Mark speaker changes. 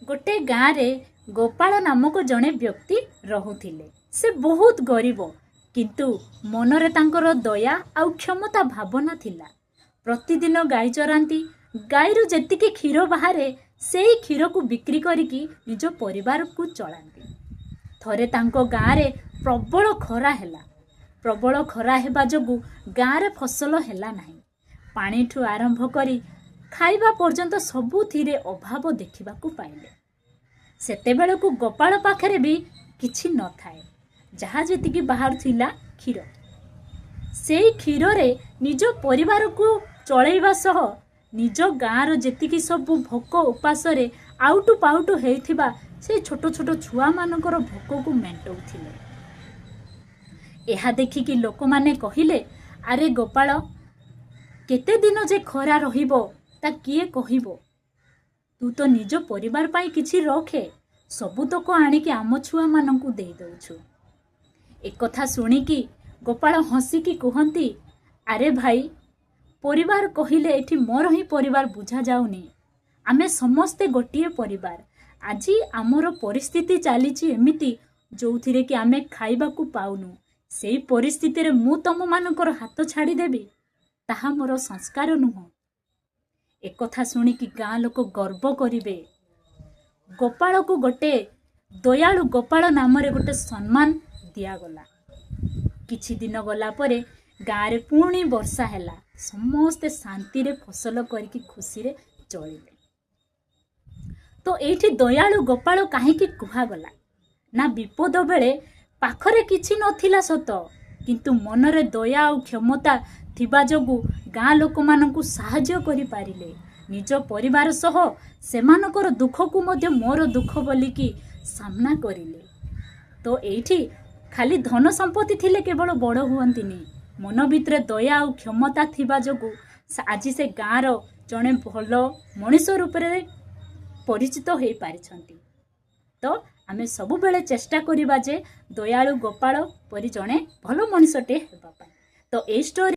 Speaker 1: गोटे गाँव रे गोपाल नामक जड़े व्यक्ति रहुथिले। से बहुत गरीब किंतु मनरे तांकर दया आउ क्षमता भावना थिला। प्रतिदिन गाई चरांती, गाईरु जेतिकी क्षीर बाहारे सेई क्षीर को बिक्री करिकी निज परिवार को चलांती। थरे तांको गाँव रे प्रबल खरा हेला। प्रबल खरा हेबा जोगु गाँव रे फसल हेला नाही। पानी ठू आरंभ करी खाइबा पर्यंत सबुथिरे अभाव देखिबाकू पाइले। सेतेबेले को गोपाल पाखरे भी किछि न थाए, जहा जेतिकी बाहर थिला क्षीर। सेई क्षीर रे निज परिवार को चलैबा सह निज गाँव जेतिकी सबु भोक उपास रे आउटु पाउटु हेइथिबा से छोट छोट छुआ मानकर भोक को मेंटौथिले। एहा देखिकी लोक माने कहिले, अरे गोपाल केते दिन जे खरा रहिबो ता किए कहिबो। तू तो निज परिवार पाई किछि रखे, सबुतक आनिकी आम छुआ मानंकु देई दउछु। एक कथा सुनिकी गोपाल हसिकी कहंती, अरे भाई परिवार कहिले एठी मोर ही परिवार बुझा जाउनी। आमे समस्ते गोटिए परिवार। आजी आमर परिस्थिति चलीची एमिति जोथिरे कि आमे खाइबाकू पाउनु। सेई परिस्थिति रे मु तम मानकर हाथ छाड़ी देबी, ताहा मोर संस्कार नुह। एक कथा सुनिकी गाँ लोक गर्व करिवे। गोपाल को गोटे दयालु गोपाल नाम रे गोटे सम्मान दियागला। किछि दिन गला परे गाँ रे पुणी वर्षा हैला। समस्ते शांति रे फसल करिकी खुशी रे चलिले। तो एठी दयालु गोपाल काहेकि कुहागला ना, विपद बेले पाखरे किछि नथिला सत, किंतु मनरे दया और क्षमता थिबा जोगु गाँ लोक मानकु साहाय्य करि पारिले। निज परिवार सह सेमानकर दुख को मध्य मोर दुख बोलिकी सामना करिले। तो एठी खाली धन संपत्ति थिले केवल बड़ हुअंतिनी, मन भितरे दया और क्षमता थिबा जोगु आज से गाँव रो जड़े भल मनीष रूप में परिचित हो पारिछंती। तो आमे सबु बेले चेष्टा करिबा जे दयालु गोपाल परि जड़े भल मनीषटे हेबा पाई। तो ए स्टोरी